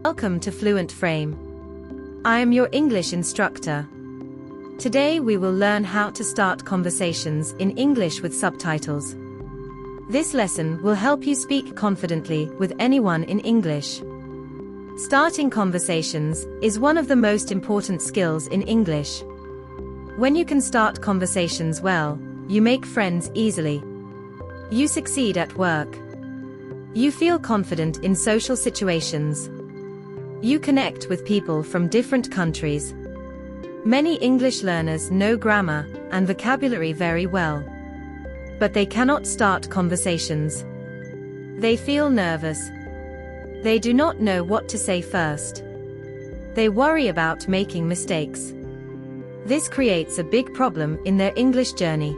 Welcome to Fluent Frame. I am your English instructor. Today we will learn how to start conversations in English with subtitles. This lesson will help you speak confidently with anyone in English. Starting conversations is one of the most important skills in English. When you can start conversations well, you make friends easily. You succeed at work. You feel confident in social situations. You connect with people from different countries. Many English learners know grammar and vocabulary very well. But they cannot start conversations. They feel nervous. They do not know what to say first. They worry about making mistakes. This creates a big problem in their English journey.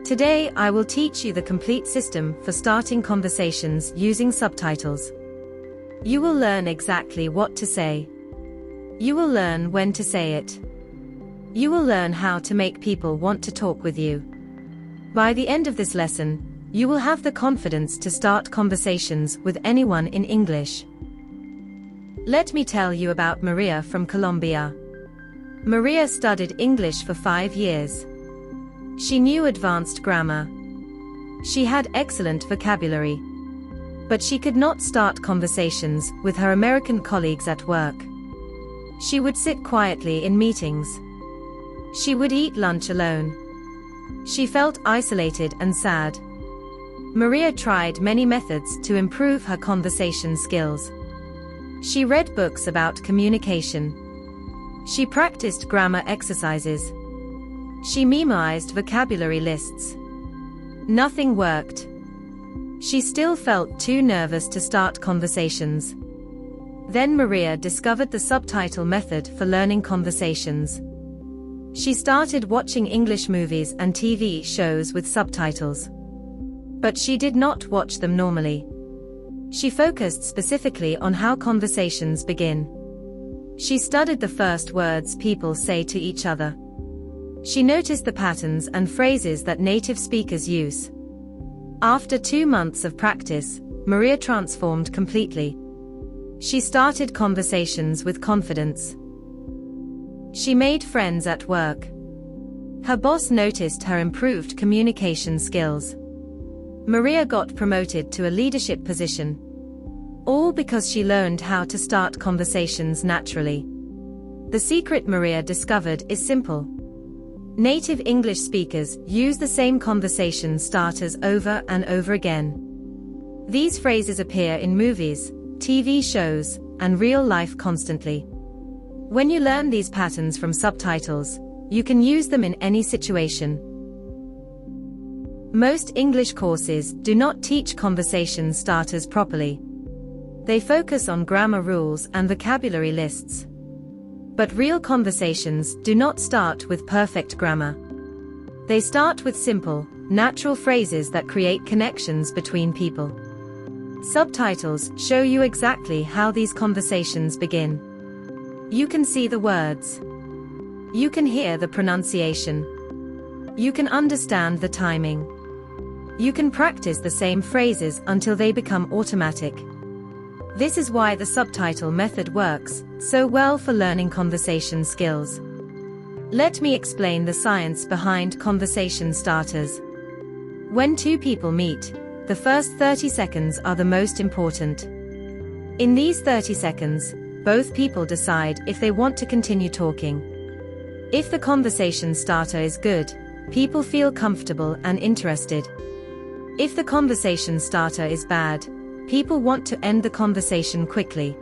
Today I will teach you the complete system for starting conversations using subtitles. You will learn exactly what to say. You will learn when to say it. You will learn how to make people want to talk with you. By the end of this lesson, you will have the confidence to start conversations with anyone in English. Let me tell you about Maria from Colombia. Maria studied English for 5 years. She knew advanced grammar. She had excellent vocabulary. But she could not start conversations with her American colleagues at work. She would sit quietly in meetings. She would eat lunch alone. She felt isolated and sad. Maria tried many methods to improve her conversation skills. She read books about communication. She practiced grammar exercises. She memorized vocabulary lists. Nothing worked. She still felt too nervous to start conversations. Then Maria discovered the subtitle method for learning conversations. She started watching English movies and TV shows with subtitles. But she did not watch them normally. She focused specifically on how conversations begin. She studied the first words people say to each other. She noticed the patterns and phrases that native speakers use. After 2 months of practice, Maria transformed completely. She started conversations with confidence. She made friends at work. Her boss noticed her improved communication skills. Maria got promoted to a leadership position. All because she learned how to start conversations naturally. The secret Maria discovered is simple. Native English speakers use the same conversation starters over and over again. These phrases appear in movies, TV shows, and real life constantly. When you learn these patterns from subtitles, you can use them in any situation. Most English courses do not teach conversation starters properly. They focus on grammar rules and vocabulary lists. But real conversations do not start with perfect grammar. They start with simple, natural phrases that create connections between people. Subtitles show you exactly how these conversations begin. You can see the words. You can hear the pronunciation. You can understand the timing. You can practice the same phrases until they become automatic. This is why the subtitle method works so well for learning conversation skills. Let me explain the science behind conversation starters. When two people meet, the first 30 seconds are the most important. In these 30 seconds, both people decide if they want to continue talking. If the conversation starter is good, people feel comfortable and interested. If the conversation starter is bad, people want to end the conversation quickly.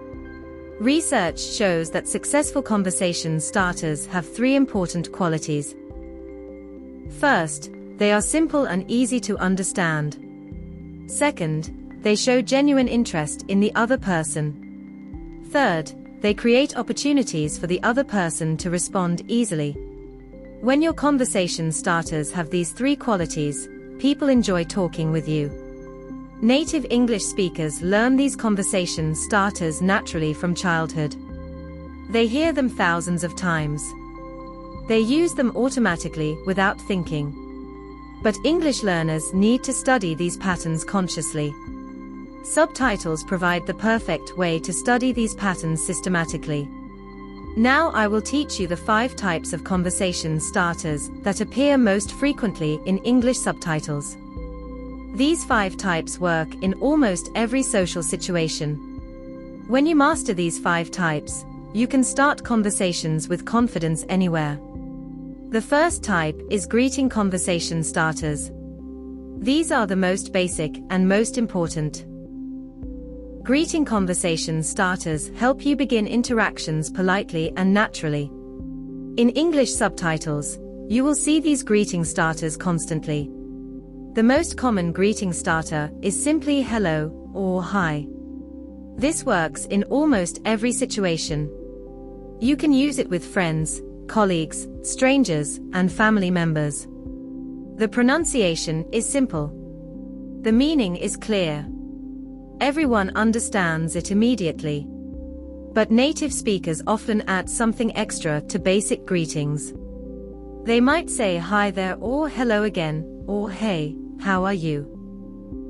Research shows that successful conversation starters have 3 important qualities. First, they are simple and easy to understand. Second, they show genuine interest in the other person. Third, they create opportunities for the other person to respond easily. When your conversation starters have these 3 qualities, people enjoy talking with you. Native English speakers learn these conversation starters naturally from childhood. They hear them thousands of times. They use them automatically without thinking. But English learners need to study these patterns consciously. Subtitles provide the perfect way to study these patterns systematically. Now I will teach you the 5 types of conversation starters that appear most frequently in English subtitles. These 5 types work in almost every social situation. When you master these 5 types, you can start conversations with confidence anywhere. The first type is greeting conversation starters. These are the most basic and most important. Greeting conversation starters help you begin interactions politely and naturally. In English subtitles, you will see these greeting starters constantly. The most common greeting starter is simply hello or hi. This works in almost every situation. You can use it with friends, colleagues, strangers, and family members. The pronunciation is simple. The meaning is clear. Everyone understands it immediately. But native speakers often add something extra to basic greetings. They might say hi there or hello again, or hey, how are you?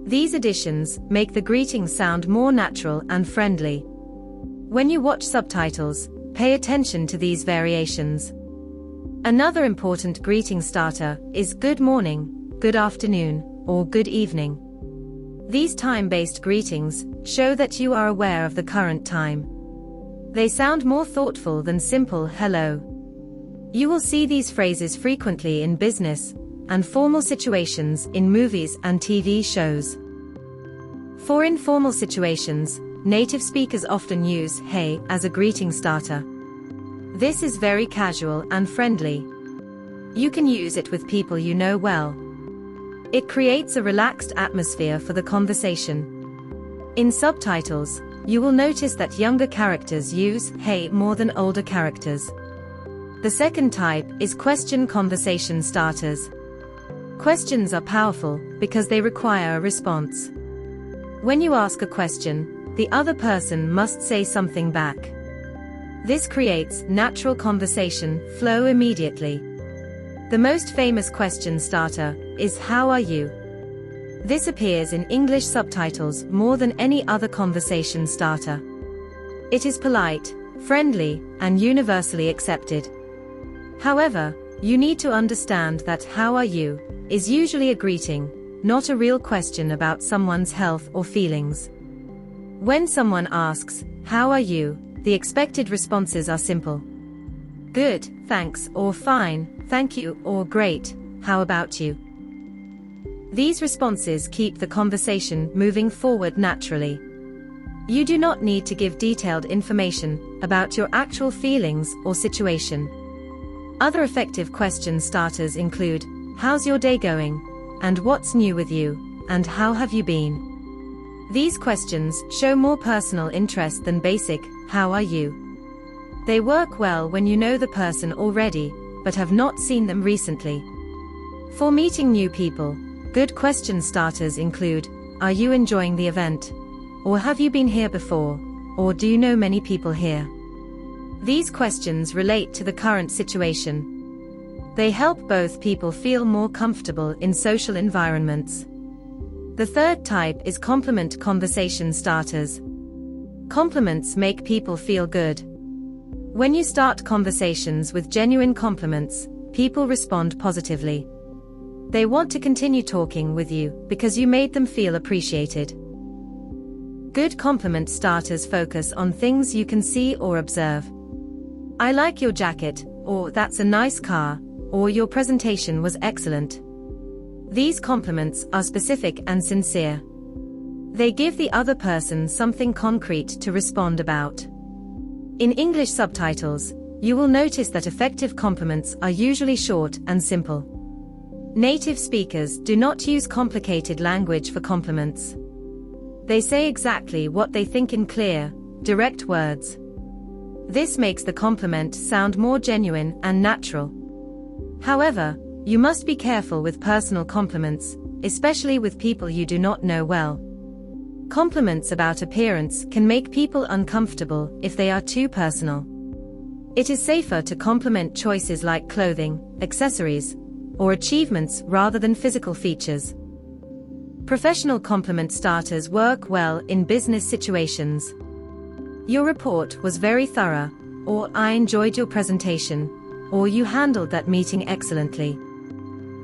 These additions make the greeting sound more natural and friendly. When you watch subtitles, pay attention to these variations. Another important greeting starter is good morning, good afternoon, or good evening. These time-based greetings show that you are aware of the current time. They sound more thoughtful than simple hello. You will see these phrases frequently in business and formal situations in movies and TV shows. For informal situations, native speakers often use hey as a greeting starter. This is very casual and friendly. You can use it with people you know well. It creates a relaxed atmosphere for the conversation. In subtitles, you will notice that younger characters use hey more than older characters. The second type is question conversation starters. Questions are powerful because they require a response. When you ask a question, the other person must say something back. This creates natural conversation flow immediately. The most famous question starter is how are you? This appears in English subtitles more than any other conversation starter. It is polite, friendly, and universally accepted. However, you need to understand that how are you is usually a greeting, not a real question about someone's health or feelings. When someone asks, how are you, the expected responses are simple. Good, thanks, or fine, thank you, or great, how about you? These responses keep the conversation moving forward naturally. You do not need to give detailed information about your actual feelings or situation. Other effective question starters include, how's your day going? And what's new with you? And how have you been? These questions show more personal interest than basic, how are you? They work well when you know the person already, but have not seen them recently. For meeting new people, good question starters include, are you enjoying the event? Or have you been here before? Or do you know many people here? These questions relate to the current situation. They help both people feel more comfortable in social environments. The third type is compliment conversation starters. Compliments make people feel good. When you start conversations with genuine compliments, people respond positively. They want to continue talking with you because you made them feel appreciated. Good compliment starters focus on things you can see or observe. I like your jacket, or that's a nice car, or your presentation was excellent. These compliments are specific and sincere. They give the other person something concrete to respond about. In English subtitles, you will notice that effective compliments are usually short and simple. Native speakers do not use complicated language for compliments. They say exactly what they think in clear, direct words. This makes the compliment sound more genuine and natural. However, you must be careful with personal compliments, especially with people you do not know well. Compliments about appearance can make people uncomfortable if they are too personal. It is safer to compliment choices like clothing, accessories, or achievements rather than physical features. Professional compliment starters work well in business situations. Your report was very thorough, or I enjoyed your presentation, or you handled that meeting excellently.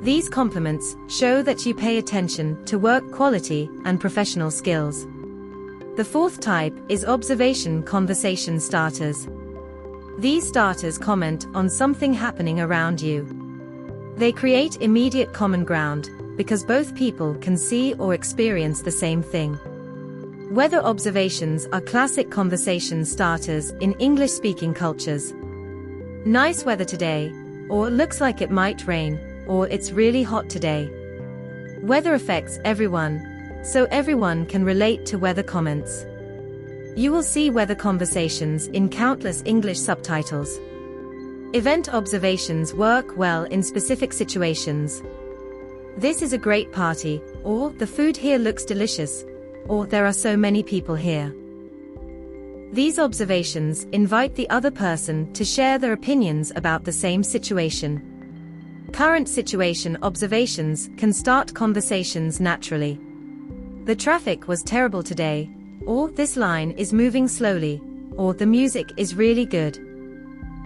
These compliments show that you pay attention to work quality and professional skills. The fourth type is observation conversation starters. These starters comment on something happening around you. They create immediate common ground, because both people can see or experience the same thing. Weather observations are classic conversation starters in English-speaking cultures. Nice weather today, or looks like it might rain, or it's really hot today. Weather affects everyone, so everyone can relate to weather comments. You will see weather conversations in countless English subtitles. Event observations work well in specific situations. This is a great party, or the food here looks delicious, or there are so many people here. These observations invite the other person to share their opinions about the same situation. Current situation observations can start conversations naturally. The traffic was terrible today, or this line is moving slowly, or the music is really good.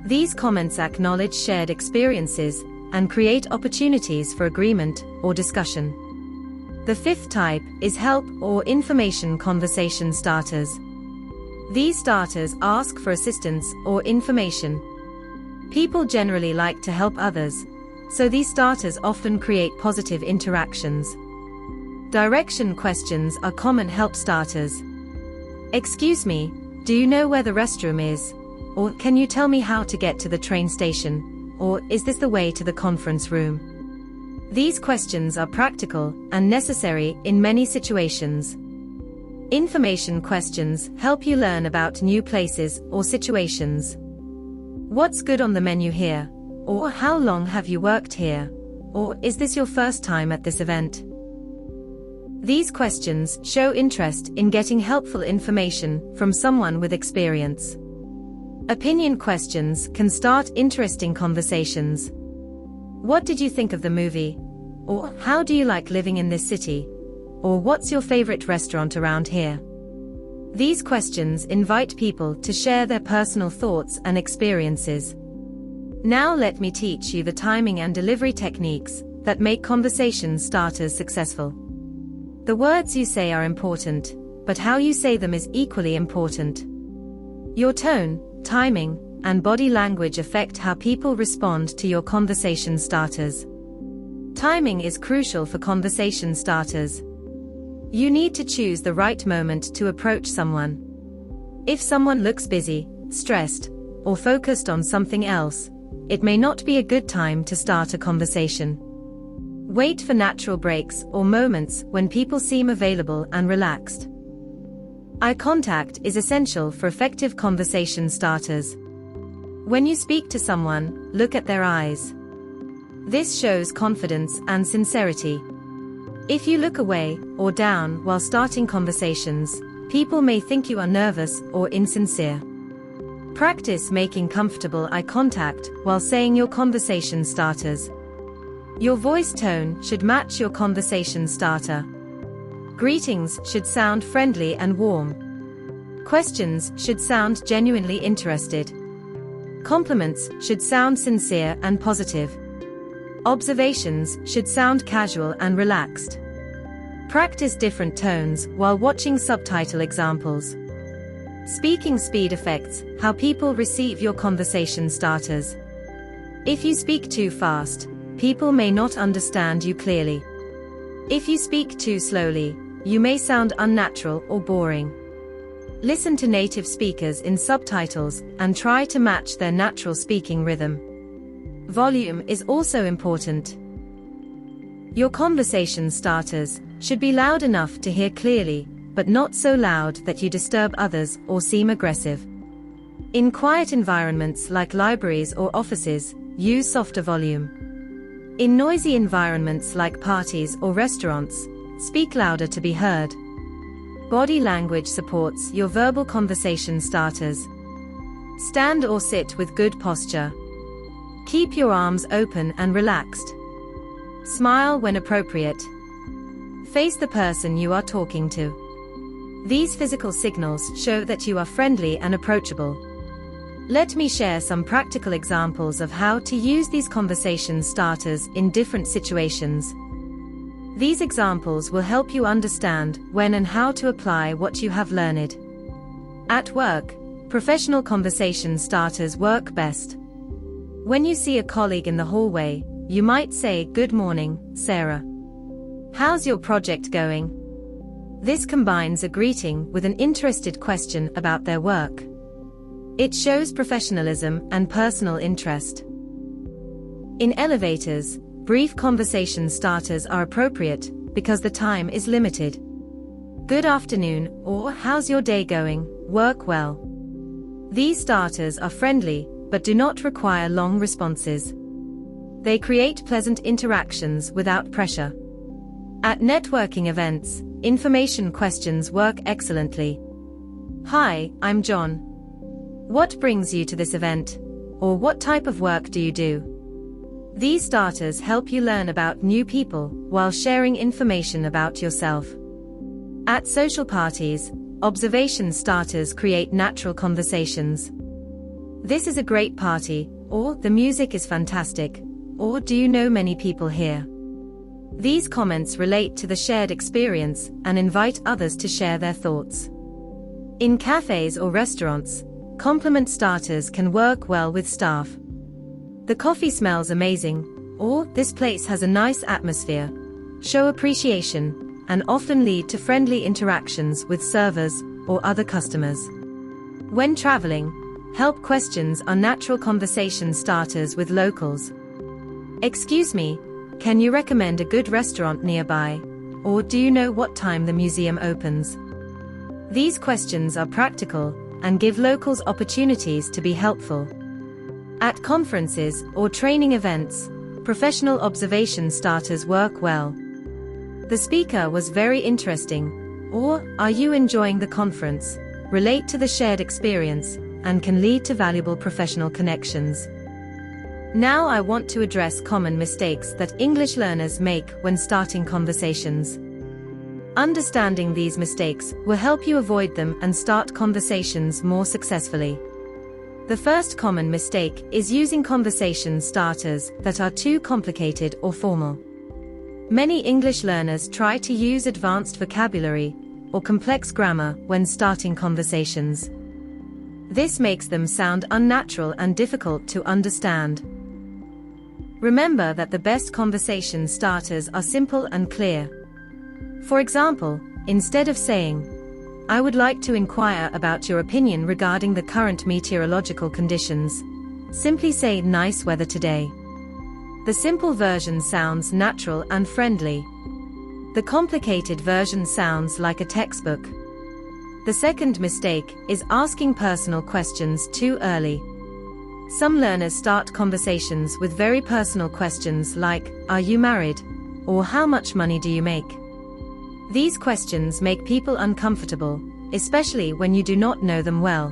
These comments acknowledge shared experiences and create opportunities for agreement or discussion. The fifth type is help or information conversation starters. These starters ask for assistance or information. People generally like to help others, so these starters often create positive interactions. Direction questions are common help starters. Excuse me, do you know where the restroom is? Or can you tell me how to get to the train station? Or is this the way to the conference room? These questions are practical and necessary in many situations. Information questions help you learn about new places or situations. What's good on the menu here? Or how long have you worked here? Or is this your first time at this event? These questions show interest in getting helpful information from someone with experience. Opinion questions can start interesting conversations. What did you think of the movie? Or how do you like living in this city? Or what's your favorite restaurant around here? These questions invite people to share their personal thoughts and experiences. Now let me teach you the timing and delivery techniques that make conversation starters successful. The words you say are important, but how you say them is equally important. Your tone, timing, and body language affect how people respond to your conversation starters. Timing is crucial for conversation starters. You need to choose the right moment to approach someone. If someone looks busy, stressed, or focused on something else, it may not be a good time to start a conversation. Wait for natural breaks or moments when people seem available and relaxed. Eye contact is essential for effective conversation starters. When you speak to someone, look at their eyes. This shows confidence and sincerity. If you look away or down while starting conversations, people may think you are nervous or insincere. Practice making comfortable eye contact while saying your conversation starters. Your voice tone should match your conversation starter. Greetings should sound friendly and warm. Questions should sound genuinely interested. Compliments should sound sincere and positive. Observations should sound casual and relaxed. Practice different tones while watching subtitle examples. Speaking speed affects how people receive your conversation starters. If you speak too fast, people may not understand you clearly. If you speak too slowly, you may sound unnatural or boring. Listen to native speakers in subtitles and try to match their natural speaking rhythm. Volume is also important. Your conversation starters should be loud enough to hear clearly, but not so loud that you disturb others or seem aggressive. In quiet environments like libraries or offices, use softer volume. In noisy environments like parties or restaurants, speak louder to be heard. Body language supports your verbal conversation starters. Stand or sit with good posture. Keep your arms open and relaxed. Smile when appropriate. Face the person you are talking to. These physical signals show that you are friendly and approachable. Let me share some practical examples of how to use these conversation starters in different situations. These examples will help you understand when and how to apply what you have learned. At work, professional conversation starters work best. When you see a colleague in the hallway, you might say, "Good morning, Sarah. How's your project going?" This combines a greeting with an interested question about their work. It shows professionalism and personal interest. In elevators, brief conversation starters are appropriate because the time is limited. "Good afternoon," or "How's your day going?" work well. These starters are friendly, but do not require long responses. They create pleasant interactions without pressure. At networking events, information questions work excellently. "Hi, I'm John. What brings you to this event?" Or "What type of work do you do?" These starters help you learn about new people while sharing information about yourself. At social parties, observation starters create natural conversations. "This is a great party," or "The music is fantastic," or "Do you know many people here?" These comments relate to the shared experience and invite others to share their thoughts. In cafes or restaurants, compliment starters can work well with staff. "The coffee smells amazing," or "This place has a nice atmosphere," show appreciation, and often lead to friendly interactions with servers or other customers. When traveling, help questions are natural conversation starters with locals. "Excuse me, can you recommend a good restaurant nearby?" Or "Do you know what time the museum opens?" These questions are practical and give locals opportunities to be helpful. At conferences or training events, professional observation starters work well. "The speaker was very interesting," or "Are you enjoying the conference?" relate to the shared experience and can lead to valuable professional connections. Now I want to address common mistakes that English learners make when starting conversations. Understanding these mistakes will help you avoid them and start conversations more successfully. The first common mistake is using conversation starters that are too complicated or formal. Many English learners try to use advanced vocabulary or complex grammar when starting conversations. This makes them sound unnatural and difficult to understand. Remember that the best conversation starters are simple and clear. For example, instead of saying, "I would like to inquire about your opinion regarding the current meteorological conditions," simply say, "Nice weather today." The simple version sounds natural and friendly. The complicated version sounds like a textbook. The second mistake is asking personal questions too early. Some learners start conversations with very personal questions like, "Are you married?" or "How much money do you make?" These questions make people uncomfortable, especially when you do not know them well.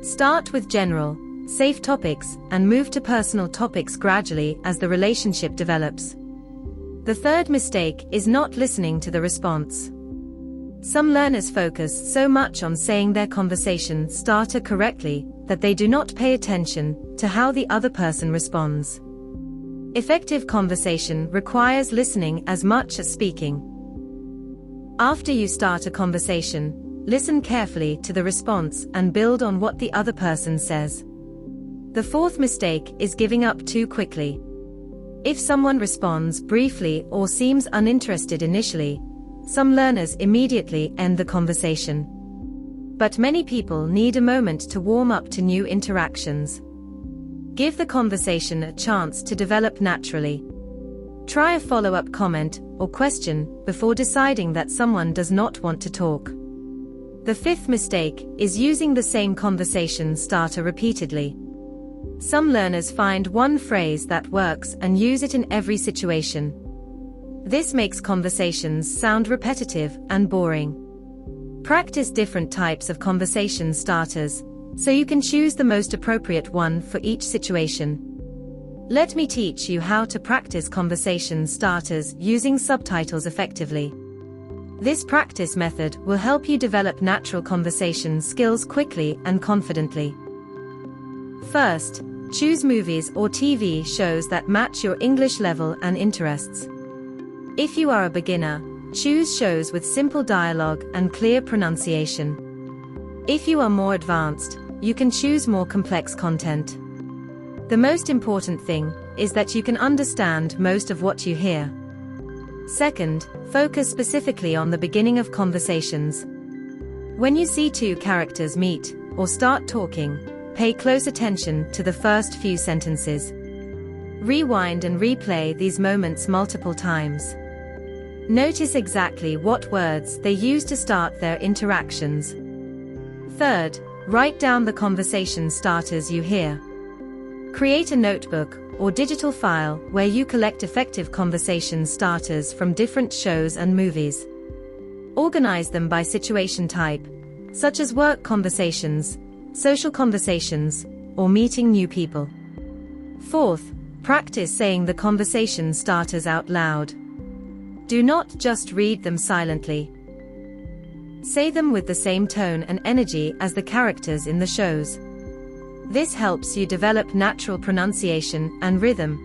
Start with general, safe topics and move to personal topics gradually as the relationship develops. The third mistake is not listening to the response. Some learners focus so much on saying their conversation starter correctly that they do not pay attention to how the other person responds. Effective conversation requires listening as much as speaking. After you start a conversation, listen carefully to the response and build on what the other person says. The fourth mistake is giving up too quickly. If someone responds briefly or seems uninterested initially, some learners immediately end the conversation. But many people need a moment to warm up to new interactions. Give the conversation a chance to develop naturally. Try a follow-up comment or question before deciding that someone does not want to talk. The fifth mistake is using the same conversation starter repeatedly. Some learners find one phrase that works and use it in every situation. This makes conversations sound repetitive and boring. Practice different types of conversation starters, so you can choose the most appropriate one for each situation. Let me teach you how to practice conversation starters using subtitles effectively. This practice method will help you develop natural conversation skills quickly and confidently. First, choose movies or TV shows that match your English level and interests. If you are a beginner, choose shows with simple dialogue and clear pronunciation. If you are more advanced, you can choose more complex content. The most important thing is that you can understand most of what you hear. Second, focus specifically on the beginning of conversations. When you see two characters meet or start talking, pay close attention to the first few sentences. Rewind and replay these moments multiple times. Notice exactly what words they use to start their interactions. Third, write down the conversation starters you hear. Create a notebook or digital file where you collect effective conversation starters from different shows and movies. Organize them by situation type, such as work conversations, social conversations, or meeting new people. Fourth, practice saying the conversation starters out loud. Do not just read them silently. Say them with the same tone and energy as the characters in the shows. This helps you develop natural pronunciation and rhythm.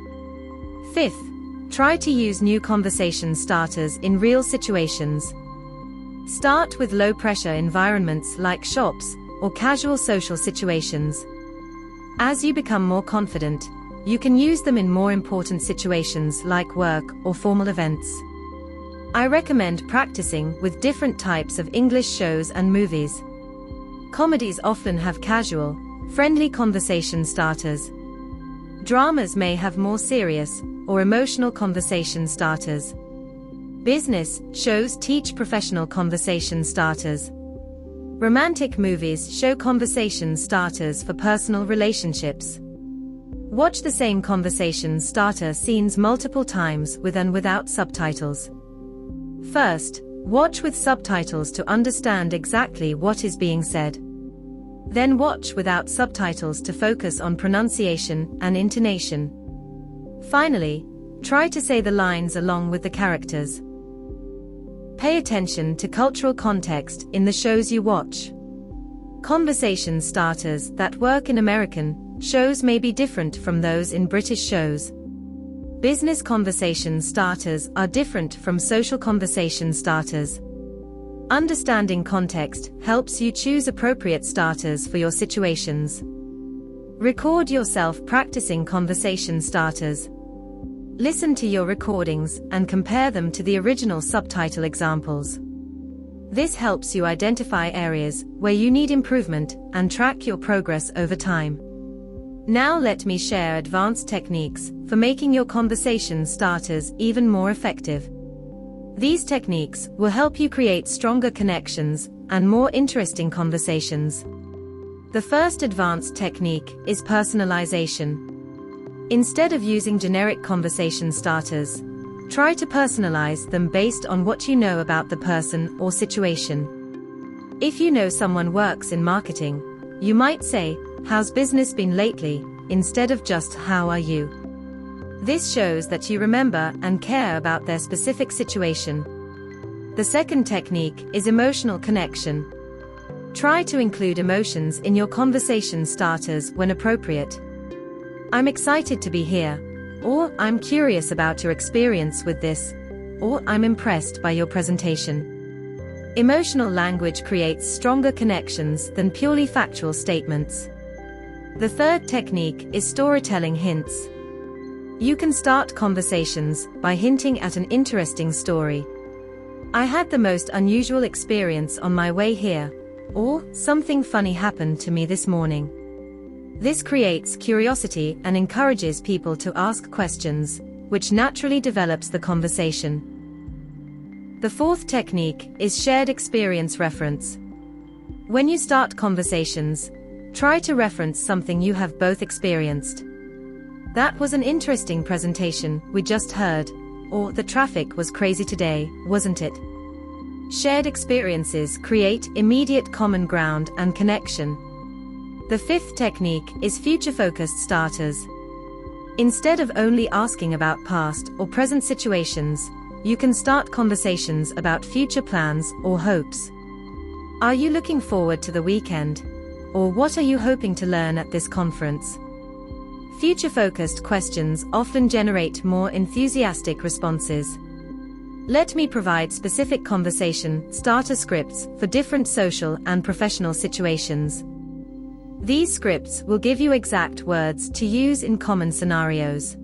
Fifth, try to use new conversation starters in real situations. Start with low-pressure environments like shops or casual social situations. As you become more confident, you can use them in more important situations like work or formal events. I recommend practicing with different types of English shows and movies. Comedies often have casual, friendly conversation starters. Dramas may have more serious or emotional conversation starters. Business shows teach professional conversation starters. Romantic movies show conversation starters for personal relationships. Watch the same conversation starter scenes multiple times with and without subtitles. First, watch with subtitles to understand exactly what is being said. Then watch without subtitles to focus on pronunciation and intonation. Finally, try to say the lines along with the characters. Pay attention to cultural context in the shows you watch. Conversation starters that work in American shows may be different from those in British shows. Business conversation starters are different from social conversation starters. Understanding context helps you choose appropriate starters for your situations. Record yourself practicing conversation starters. Listen to your recordings and compare them to the original subtitle examples. This helps you identify areas where you need improvement and track your progress over time. Now let me share advanced techniques for making your conversation starters even more effective. These techniques will help you create stronger connections and more interesting conversations. The first advanced technique is personalization. Instead of using generic conversation starters, try to personalize them based on what you know about the person or situation. If you know someone works in marketing, you might say, "How's business been lately?" instead of just "How are you?" This shows that you remember and care about their specific situation. The second technique is emotional connection. Try to include emotions in your conversation starters when appropriate. "I'm excited to be here," or "I'm curious about your experience with this," or "I'm impressed by your presentation." Emotional language creates stronger connections than purely factual statements. The third technique is storytelling hints. You can start conversations by hinting at an interesting story. "I had the most unusual experience on my way here," or "Something funny happened to me this morning." This creates curiosity and encourages people to ask questions, which naturally develops the conversation. The fourth technique is shared experience reference. When you start conversations, try to reference something you have both experienced. "That was an interesting presentation we just heard," or "The traffic was crazy today, wasn't it?" Shared experiences create immediate common ground and connection. The fifth technique is future-focused starters. Instead of only asking about past or present situations, you can start conversations about future plans or hopes. Are you looking forward to the weekend? Or what are you hoping to learn at this conference? Future-focused questions often generate more enthusiastic responses. Let me provide specific conversation starter scripts for different social and professional situations. These scripts will give you exact words to use in common scenarios.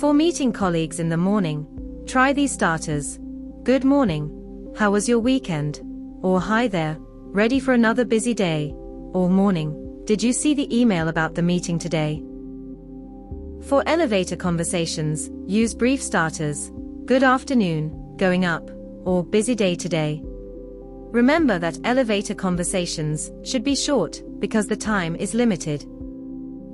For meeting colleagues in the morning, try these starters. Good morning. How was your weekend? Or hi there. Ready for another busy day? Or morning. Did you see the email about the meeting today? For elevator conversations, use brief starters. Good afternoon, going up, or busy day today. Remember that elevator conversations should be short because the time is limited.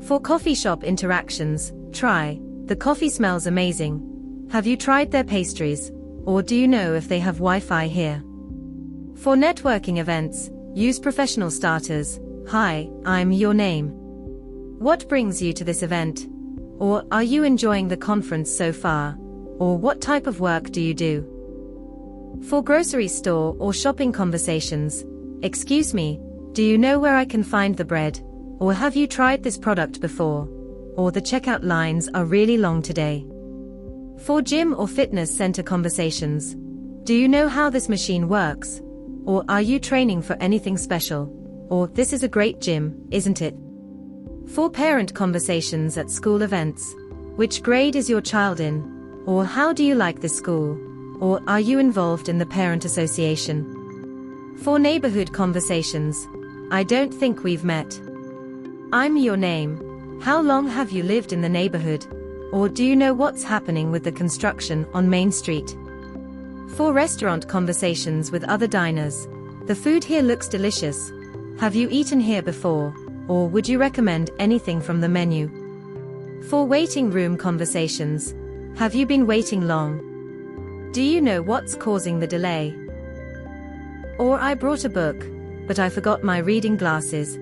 For coffee shop interactions, try, the coffee smells amazing. Have you tried their pastries? Or do you know if they have Wi-Fi here? For networking events, use professional starters. Hi, I'm your name. What brings you to this event? Or are you enjoying the conference so far? Or what type of work do you do? For grocery store or shopping conversations, excuse me, do you know where I can find the bread? Or have you tried this product before? Or the checkout lines are really long today. For gym or fitness center conversations, do you know how this machine works? Or are you training for anything special? Or this is a great gym, isn't it? For parent conversations at school events, which grade is your child in? Or how do you like this school? Or are you involved in the parent association? For neighborhood conversations, I don't think we've met. I'm your name. How long have you lived in the neighborhood? Or do you know what's happening with the construction on Main Street? For restaurant conversations with other diners, the food here looks delicious. Have you eaten here before? Or would you recommend anything from the menu? For waiting room conversations, have you been waiting long? Do you know what's causing the delay? Or I brought a book, but I forgot my reading glasses.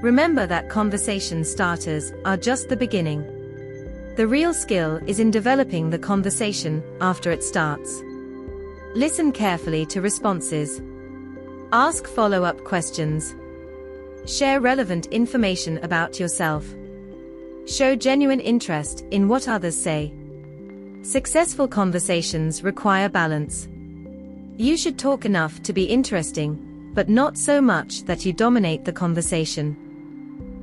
Remember that conversation starters are just the beginning. The real skill is in developing the conversation after it starts. Listen carefully to responses. Ask follow-up questions. Share relevant information about yourself. Show genuine interest in what others say. Successful conversations require balance. You should talk enough to be interesting, but not so much that you dominate the conversation.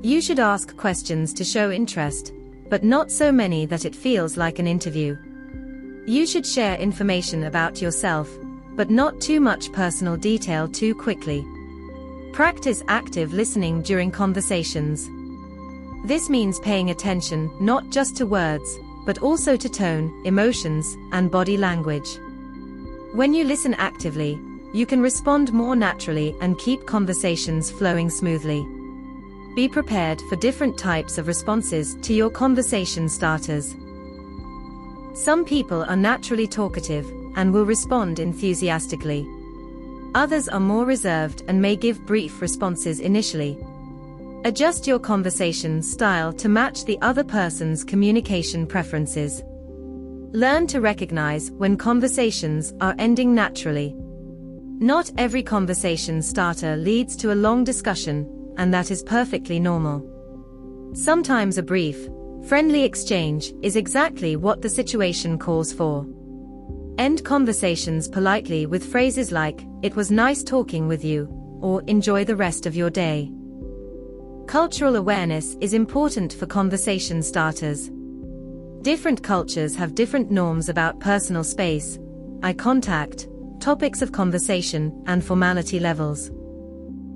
You should ask questions to show interest, but not so many that it feels like an interview. You should share information about yourself, but not too much personal detail too quickly. Practice active listening during conversations. This means paying attention not just to words, but also to tone, emotions, and body language. When you listen actively, you can respond more naturally and keep conversations flowing smoothly. Be prepared for different types of responses to your conversation starters. Some people are naturally talkative and will respond enthusiastically. Others are more reserved and may give brief responses initially. Adjust your conversation style to match the other person's communication preferences. Learn to recognize when conversations are ending naturally. Not every conversation starter leads to a long discussion, and that is perfectly normal. Sometimes a brief, friendly exchange is exactly what the situation calls for. End conversations politely with phrases like, "It was nice talking with you," or "Enjoy the rest of your day." Cultural awareness is important for conversation starters. Different cultures have different norms about personal space, eye contact, topics of conversation, and formality levels.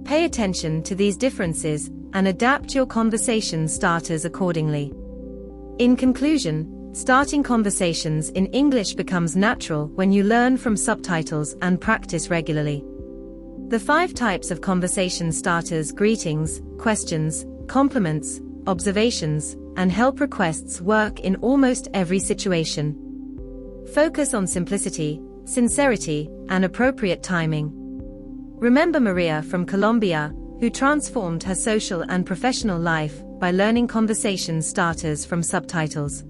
Pay attention to these differences and adapt your conversation starters accordingly. In conclusion, starting conversations in English becomes natural when you learn from subtitles and practice regularly. The 5 types of conversation starters: greetings, questions, compliments, observations, and help requests work in almost every situation. Focus on simplicity, sincerity, and appropriate timing. Remember Maria from Colombia, who transformed her social and professional life by learning conversation starters from Subtitles.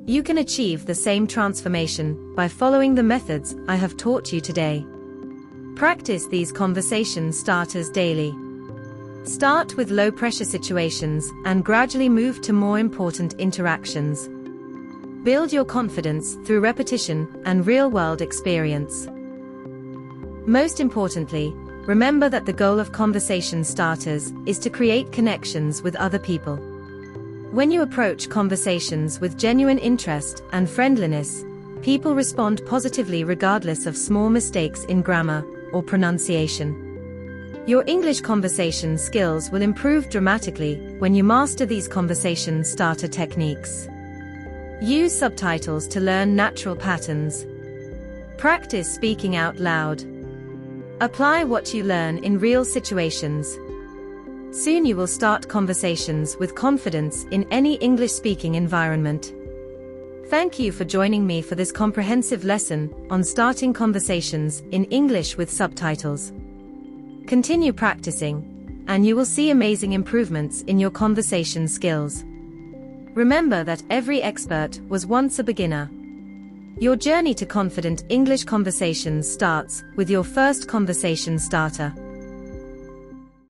You can achieve the same transformation by following the methods I have taught you today. Practice these conversation starters daily. Start with low-pressure situations and gradually move to more important interactions. Build your confidence through repetition and real-world experience. Most importantly, remember that the goal of conversation starters is to create connections with other people. When you approach conversations with genuine interest and friendliness, people respond positively regardless of small mistakes in grammar or pronunciation. Your English conversation skills will improve dramatically when you master these conversation starter techniques. Use subtitles to learn natural patterns. Practice speaking out loud. Apply what you learn in real situations. Soon you will start conversations with confidence in any English-speaking environment. Thank you for joining me for this comprehensive lesson on starting conversations in English with subtitles. Continue practicing, and you will see amazing improvements in your conversation skills. Remember that every expert was once a beginner. Your journey to confident English conversations starts with your first conversation starter.